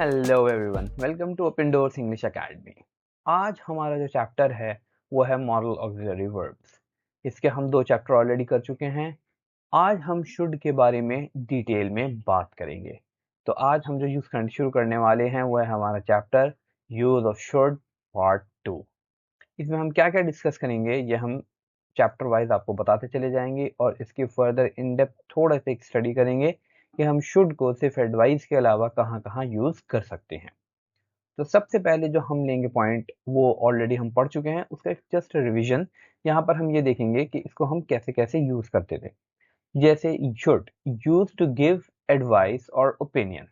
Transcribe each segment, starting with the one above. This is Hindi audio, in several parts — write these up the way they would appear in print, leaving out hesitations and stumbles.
Hello everyone, welcome to open doors English academy. आज हमारा जो चैप्टर है वो है मॉडल ऑक्सिलरी वर्ब्स। इसके हम 2 चैप्टर ऑलरेडी कर चुके हैं। आज हम शुड के बारे में डिटेल में बात करेंगे। तो आज हम जो यूज करना शुरू करने वाले हैं वो है हमारा chapter use of should part 2। इसमें हम क्या क्या डिस्कस करेंगे ये हम चैप्टर वाइज आपको बताते चले जाएंगे और इसके फर्दर इन डेप्थ थोड़ा सा एक स्टडी करेंगे कि हम शुड को सिर्फ एडवाइस के अलावा कहाँ कहाँ यूज कर सकते हैं। तो सबसे पहले जो हम लेंगे पॉइंट वो ऑलरेडी हम पढ़ चुके हैं, उसका जस्ट रिवीजन। यहाँ पर हम ये देखेंगे कि इसको हम कैसे कैसे यूज करते थे। जैसे should use to give advice और opinion.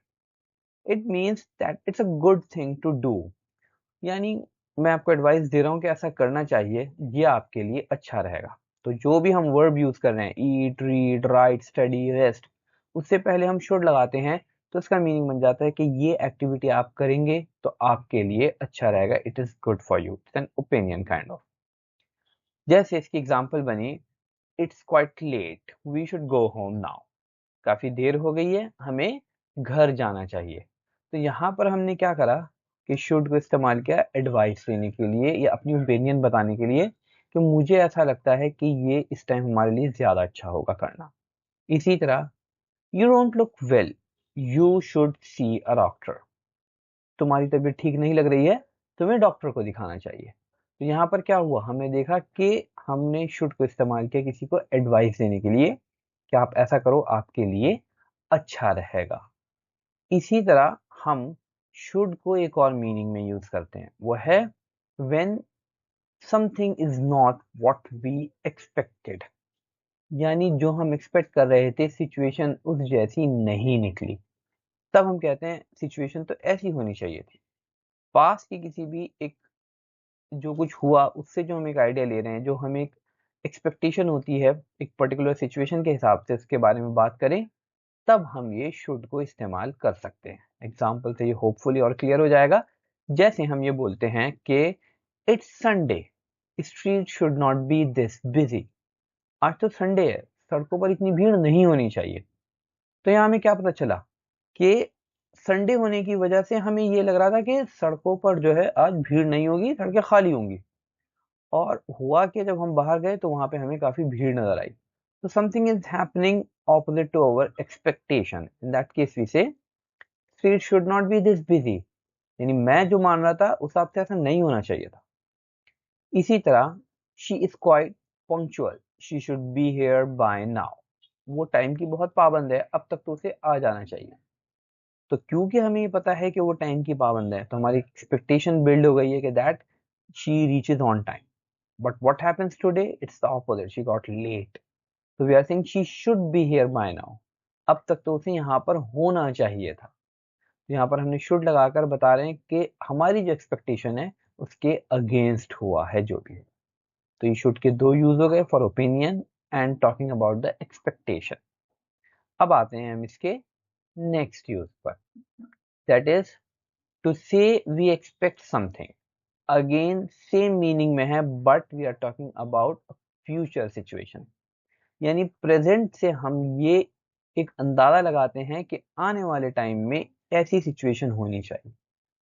It means that it's a good thing to do. यानी मैं आपको एडवाइस दे रहा हूँ कि ऐसा करना चाहिए, ये आपके लिए अच्छा रहेगा। तो जो भी हम वर्ब यूज कर रहे हैं, ईट, रीड, राइट, स्टडी, रेस्ट, उससे पहले हम शुड लगाते हैं तो इसका मीनिंग बन जाता है कि ये एक्टिविटी आप करेंगे तो आपके लिए अच्छा रहेगा, it is good for you, it's an opinion kind of. जैसे इसकी एग्जांपल बनी, it's quite late, we should go home now. काफी देर हो गई है, हमें घर जाना चाहिए। तो यहाँ पर हमने क्या करा कि शुड को इस्तेमाल किया एडवाइस लेने के लिए या अपनी ओपिनियन बताने के लिए कि मुझे ऐसा लगता है कि ये इस टाइम हमारे लिए ज्यादा अच्छा होगा करना। इसी तरह, you don't look well, you should see a doctor. तुम्हारी तबीयत ठीक नहीं लग रही है, तुम्हें डॉक्टर को दिखाना चाहिए। तो यहाँ पर क्या हुआ, हमने देखा कि हमने शुड को इस्तेमाल किया किसी को एडवाइस देने के लिए कि आप ऐसा करो, आपके लिए अच्छा रहेगा। इसी तरह हम शुड को एक और मीनिंग में यूज करते हैं, वो है when something is not what we expected. यानी जो हम एक्सपेक्ट कर रहे थे सिचुएशन उस जैसी नहीं निकली, तब हम कहते हैं सिचुएशन तो ऐसी होनी चाहिए थी। पास की किसी भी एक जो कुछ हुआ उससे जो हम एक आइडिया ले रहे हैं, जो हमें एक एक्सपेक्टेशन होती है एक पर्टिकुलर सिचुएशन के हिसाब से उसके बारे में बात करें, तब हम ये शुड को इस्तेमाल कर सकते हैं। एग्जाम्पल से ये होपफुली और क्लियर हो जाएगा। जैसे हम ये बोलते हैं कि it's Sunday, street should not be this busy. आज तो संडे है, सड़कों पर इतनी भीड़ नहीं होनी चाहिए। तो यहाँ हमें क्या पता चला कि संडे होने की वजह से हमें ये लग रहा था कि सड़कों पर जो है आज भीड़ नहीं होगी, सड़कें खाली होंगी। और हुआ कि जब हम बाहर गए तो वहां पे हमें काफी भीड़ नजर आई। तो something is happening opposite to our expectation, in that case we say street should not be this busy. यानी मैं जो मान रहा था उस हिसाब से ऐसा नहीं होना चाहिए था। इसी तरह, she is quite punctual, she should be here by now. वो टाइम की बहुत पाबंद है, अब तक तो उसे आ जाना चाहिए। तो क्योंकि हमें ये पता है कि वो टाइम की पाबंद है, तो हमारी एक्सपेक्टेशन बिल्ड हो गई है कि that she reaches on time. But what happens today, it's the opposite, she got late. तो we are saying she should be here by now. अब तक तो उसे यहाँ पर होना चाहिए था। तो यहाँ पर हमने शुड लगाकर बता रहे हैं कि हमारी जो एक्सपेक्टेशन है उसके अगेंस्ट हुआ है जो भी है। तो ये शुड के 2 यूज हो गए, for opinion and talking about the expectation. अब आते हैं हम इसके नेक्स्ट यूज पर, that is to say we expect something. Again same meaning में है, but we are talking about future situation. यानी प्रेजेंट से हम ये एक अंदाजा लगाते हैं कि आने वाले टाइम में ऐसी सिचुएशन होनी चाहिए।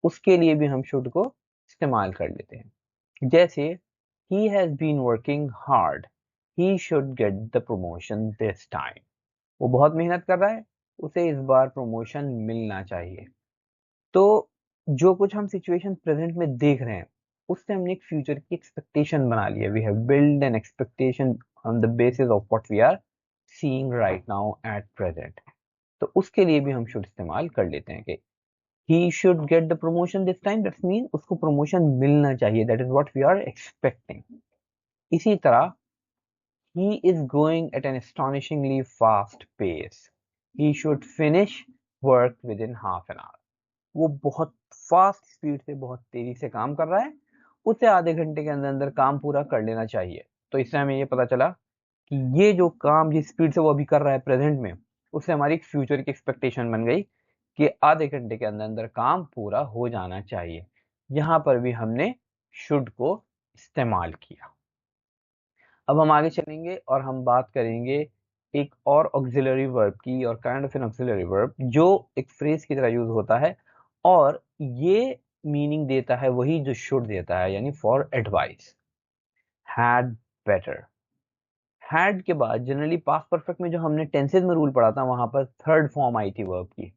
उसके लिए भी हम शुड को इस्तेमाल कर लेते हैं। जैसे, he has been working hard, he should get the promotion this time. वो बहुत मेहनत कर रहा है, उसे इस बार प्रमोशन मिलना चाहिए। तो जो कुछ हम सिचुएशन प्रेजेंट में देख रहे हैं उससे हमने एक फ्यूचर की एक्सपेक्टेशन बना ली है। We have build an expectation on the basis of what we are seeing right now at present. तो उसके लिए भी हम शुड इस्तेमाल कर लेते हैं कि he should get the promotion this time, that's mean उसको प्रमोशन मिलना चाहिए, that is what we are expecting. इसी तरह, he is going at an astonishingly fast pace, he should finish work within half an hour। वो बहुत फास्ट स्पीड से बहुत तेजी से काम कर रहा है, उसे आधे घंटे के अंदर अंदर काम पूरा कर लेना चाहिए। तो इससे हमें ये पता चला कि ये जो काम जिस स्पीड से वो अभी कर रहा है प्रेजेंट में, उससे हमारी एक फ्यूचर की एक्सपेक्टेशन बन गई कि आधे घंटे के अंदर अंदर काम पूरा हो जाना चाहिए। यहाँ पर भी हमने शुड को इस्तेमाल किया। अब हम आगे चलेंगे और हम बात करेंगे एक और ऑक्सिलरी वर्ब की, और kind of N auxiliary verb जो एक फ्रेज की तरह यूज होता है, और ये मीनिंग देता है वही जो शुड देता है, यानी for advice. Had better, had के बाद जनरली पास्ट परफेक्ट में जो हमने टेंसेज में रूल पढ़ा था वहां पर थर्ड फॉर्म आई थी वर्ब की,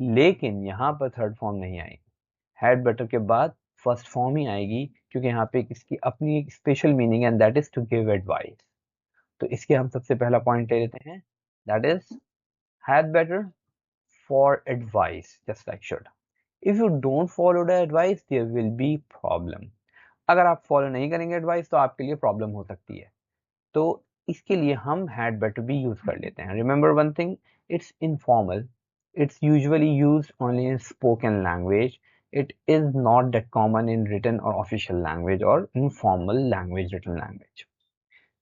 लेकिन यहाँ पर थर्ड फॉर्म नहीं आई। हैड बेटर के बाद फर्स्ट फॉर्म ही आएगी, क्योंकि यहाँ पे इसकी अपनी एक स्पेशल मीनिंग है, that is to give advice. तो इसके हम सबसे पहला पॉइंट ले लेते हैं, that is had better for advice just like should. If you don't follow the advice there will be problem. अगर आप फॉलो नहीं करेंगे एडवाइस तो आपके लिए प्रॉब्लम हो सकती है। तो इसके लिए हम हैड बेटर भी यूज कर लेते हैं। Remember one thing, it's informal, it's usually used only in spoken language, it is not that common in written or official language or informal language, written language.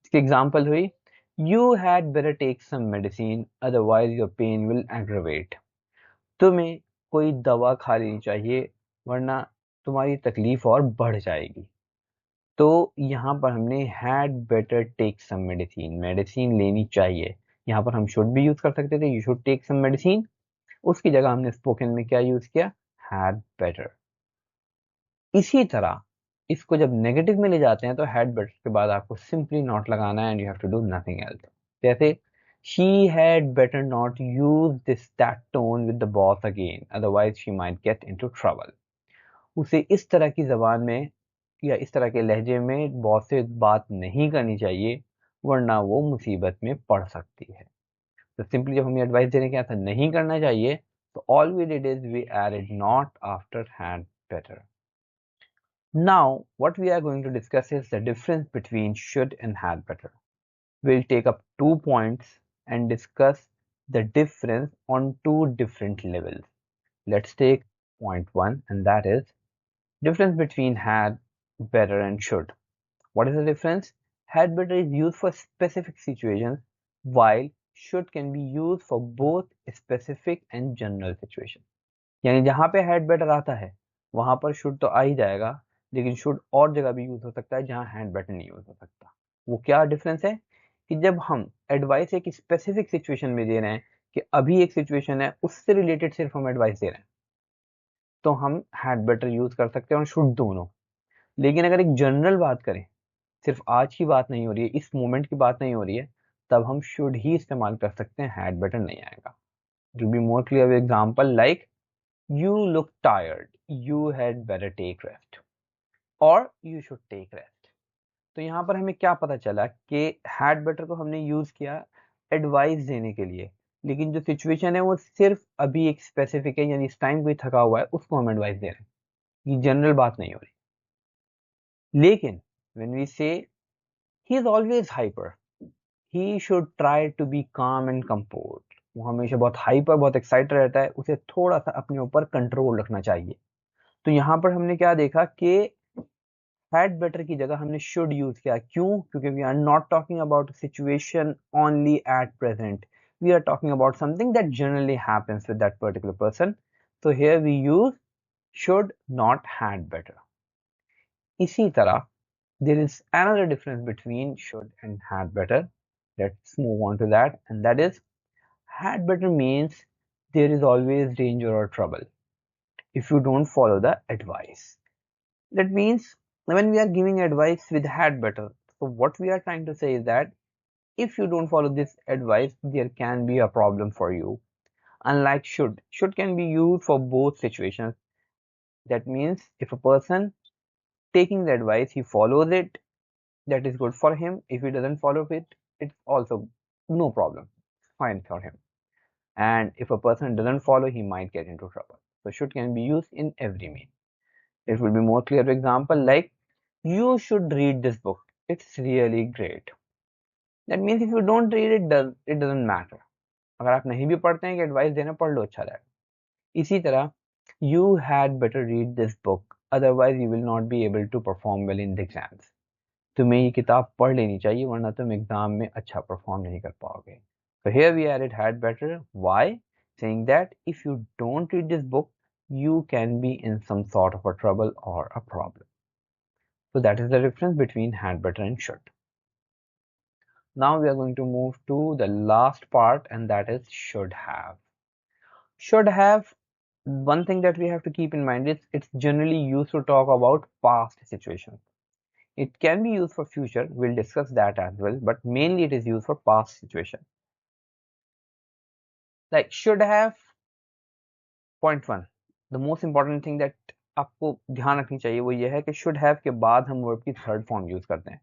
इसकी एग्जाम्पल हुई, you had better take some medicine otherwise your pain will aggravate। तुम्हें कोई दवा खा लेनी चाहिए वरना तुम्हारी तकलीफ और बढ़ जाएगी। तो यहाँ पर हमने had better take some medicine, medicine लेनी चाहिए, यहाँ पर हम शुड भी यूज कर सकते थे, you should take some medicine. उसकी जगह हमने स्पोकन में क्या यूज किया, हैड बेटर। इसी तरह इसको जब नेगेटिव में ले जाते हैं तो हैड बेटर के बाद आपको सिंपली नॉट लगाना है and you have to do nothing else. जैसे she had better not use this that tone with the boss again otherwise she might get into trouble. उसे इस तरह की जबान में या इस तरह के लहजे में बॉस से बात नहीं करनी चाहिए वरना वो मुसीबत में पड़ सकती है। तो सिंपली जब हमें एडवाइस देने के था नहीं करना चाहिए, तो all we did is we added not after had better. Now, what we are going to discuss is the difference between should and had better. We'll take up 2 points and discuss the difference on 2 different levels. Let's take point 1, and that is difference between had better and should. What is the difference? Had better is used for specific situations, while should can be used for both specific and general situations. यानी जहां पे हैड बेटर आता है वहां पर शुड तो आ ही जाएगा, लेकिन शुड और जगह भी यूज हो सकता है जहां हैड बेटर नहीं यूज हो सकता। वो क्या डिफरेंस है कि जब हम एडवाइस एक स्पेसिफिक सिचुएशन में दे रहे हैं कि अभी एक सिचुएशन है उससे रिलेटेड सिर्फ हम एडवाइस दे रहे हैं, तो हम हैड बेटर यूज कर सकते हैं और शुड दोनों। लेकिन अगर एक जनरल बात करें, सिर्फ आज की बात नहीं हो रही है, इस मोमेंट की बात नहीं हो रही है, तब हम शुड ही इस्तेमाल कर सकते हैं, हैड बेटर नहीं आएगा। To be more clear example like You look tired. You had better take rest. Or you should take rest. तो यहाँ पर हमें क्या पता चला कि had better को हमने यूज किया एडवाइस देने के लिए, लेकिन जो सिचुएशन है वो सिर्फ अभी एक स्पेसिफिक है, यानी इस टाइम कोई थका हुआ है उसको हम एडवाइस दे रहे हैं, ये जनरल बात नहीं हो रही। लेकिन when we say he is always hyper, he should try to be calm and composed, वो हमेशा बहुत हाइपर बहुत एक्साइटेड रहता है, उसे थोड़ा सा अपने ऊपर कंट्रोल रखना चाहिए। तो यहाँ पर हमने क्या देखा कि हैड बेटर की जगह हमने शुड यूज किया। क्यों? क्योंकि we are not talking about situation only at present, we are talking about something that generally happens with that particular person. so here we use should not had better. इसी तरह there is another difference between should and had better. Let's move on to that, and that is had better means there is always danger or trouble if you don't follow the advice. That means when we are giving advice with had better, so what we are trying to say is that if you don't follow this advice, there can be a problem for you. Unlike should can be used for both situations. That means if a person taking the advice, he follows it, that is good for him. If he doesn't follow it, it's also no problem, fine for him. And if a person doesn't follow, he might get into trouble. So should can be used in every mean. It will be more clear example like you should read this book. It's really great. That means if you don't read it, it doesn't matter. अगर आप नहीं भी पढ़ते हैं कि एडवाइस देना, पढ़ लो, अच्छा रहेगा। इसी तरह you had better read this book, otherwise you will not be able to perform well in the exams. तुम्हें ये किताब पढ़ लेनी चाहिए वरना तुम एग्जाम में अच्छा परफॉर्म नहीं कर पाओगे। So here we added had better. Why? Saying that if you don't read this book, you can be in some sort of a trouble or a problem. So that is the difference between had better and should. Now we are going to move to the last part, and that is should have. Should have one thing that we have to keep in mind is it's generally used to talk about past situations. It can be used for future, we'll discuss that as well, but mainly it is used for past situation. Like should have, point one, the most important thing that आपको ध्यान रखनी चाहिए वो ये है कि should have के बाद हम वर्ब की थर्ड फॉर्म यूज करते हैं.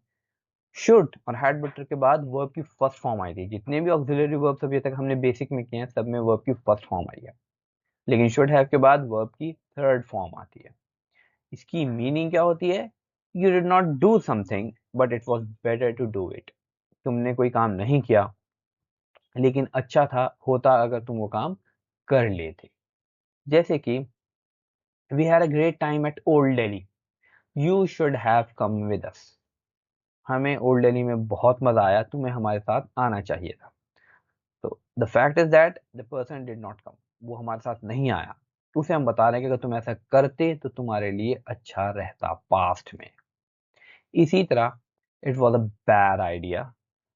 शुड और हैड बेटर के बाद वर्ब की फर्स्ट फॉर्म आई थी. जितने भी ऑक्सिलरी वर्ब्स अभी तक हमने बेसिक में किए हैं सब में वर्ब की फर्स्ट फॉर्म आई है, लेकिन शुड हैव के बाद वर्ब की थर्ड फॉर्म आती है. इसकी मीनिंग क्या होती है? You did not do something but it was better to do it. तुमने कोई काम नहीं किया लेकिन अच्छा था होता अगर तुम वो काम कर लेते. जैसे कि we had a great time at old Delhi, you should have come with us. हमें ओल्ड दिल्ली में बहुत मजा आया, तुम्हें हमारे साथ आना चाहिए था. तो the fact is that the person did not come, वो हमारे साथ नहीं आया. उसे हम बता रहे हैं कि अगर तुम ऐसा करते तो तुम्हारे लिए अच्छा रहता पास्ट में. इसी तरह it was a bad idea,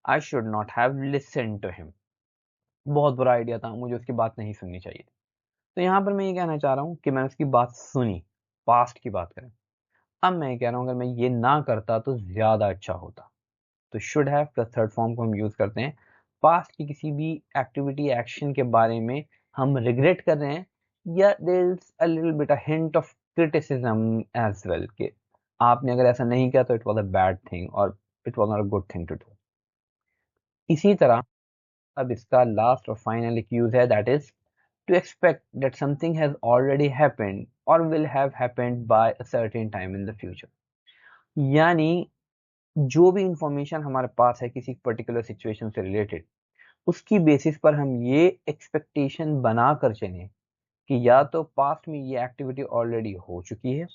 I should not have listen to him. बहुत बुरा आइडिया था, मुझे उसकी बात नहीं सुननी चाहिए. तो यहाँ पर मैं ये कहना चाह रहा हूँ कि मैंने उसकी बात सुनी, पास्ट की बात करें. अब मैं ये कह रहा हूँ अगर मैं ये ना करता तो ज्यादा अच्छा होता. तो should have plus third form को हम यूज करते हैं पास्ट की किसी भी एक्टिविटी एक्शन के बारे में हम रिग्रेट कर रहे हैं या there is a little bit a hint of criticism as well कि आपने अगर ऐसा नहीं किया तो it was a bad thing और it was not a good thing to do. इसी तरह अब इसका लास्ट और फाइनल एक यूज है, that is to expect that something has already happened और will have happened by a certain time in the future. यानी जो भी इंफॉर्मेशन हमारे पास है किसी पर्टिकुलर सिचुएशन से रिलेटेड, उसकी बेसिस पर हम ये एक्सपेक्टेशन बना कर चलें कि या तो पास्ट में ये एक्टिविटी ऑलरेडी हो चुकी है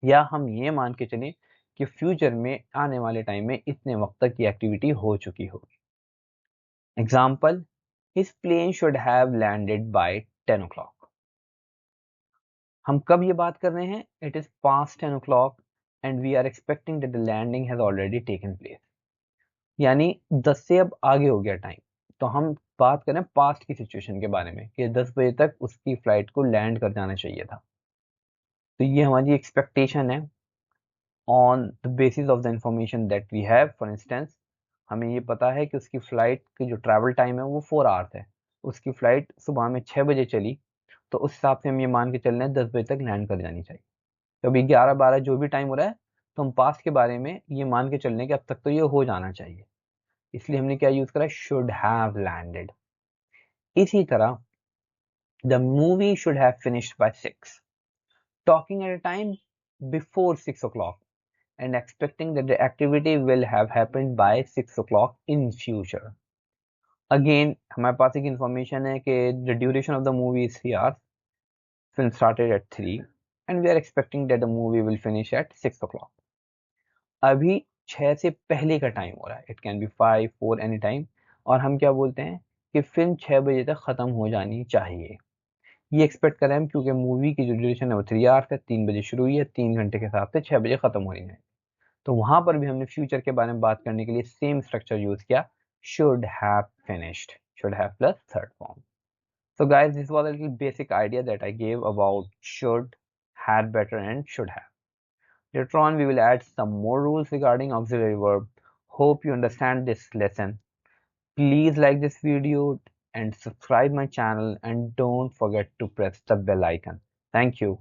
या हम ये मान के चलें कि फ्यूचर में आने वाले टाइम में इतने वक्त तक ये एक्टिविटी हो चुकी होगी. Example, his plane should have landed by 10 o'clock. हम कब ये बात कर रहे हैं? It is past 10 o'clock and we are expecting that the landing has already taken place. यानी 10 से अब आगे हो गया टाइम. तो हम बात करें पास्ट की सिचुएशन के बारे में कि 10 बजे तक उसकी फ्लाइट को लैंड कर जाना चाहिए था. तो ये हमारी एक्सपेक्टेशन है on the basis of the information that we have. For instance, हमें ये पता है कि उसकी फ्लाइट की जो ट्रैवल टाइम है वो 4 आवर्स है. उसकी फ्लाइट सुबह में 6 बजे चली, तो उस हिसाब से हम ये मान के चल रहे हैं 10 बजे तक लैंड कर जानी चाहिए. तो अभी 11-12 जो भी टाइम हो रहा है, तो हम पास्ट के बारे में ये मान के चल रहे हैं कि अब तक तो ये हो जाना चाहिए. इसलिए हमने क्या यूज करा? Should have landed. इसी तरह the movie should have finished by 6, talking at a time before 6 o'clock and expecting that the activity will have happened by 6 o'clock in future. Again, हमारे पास एक इंफॉर्मेशन है कि the duration of the movie is 3 hours. Film started at 3 and we are expecting that the movie will finish at 6 o'clock. अभी 6 से पहले का टाइम हो रहा है, it can be 5, 4 any time. और हम क्या बोलते हैं कि फिल्म 6 बजे तक खत्म हो जानी चाहिए. ये एक्सपेक्ट करें हम क्योंकि मूवी की जो ड्यूरेशन है वो 3 आवर्स है, 3 बजे शुरू हुई है, 3 घंटे के हिसाब से 6 बजे खत्म होनी है. तो वहां पर भी हमने फ्यूचर के बारे में बात करने के लिए सेम स्ट्रक्चर यूज किया, should have finished, should have plus third form. So guys, this was a little basic idea that I gave about should, had better and should have. Later on, we will add some more rules regarding auxiliary verb. Hope you understand this lesson. Please like this video and subscribe my channel and don't forget to press the bell icon. Thank you.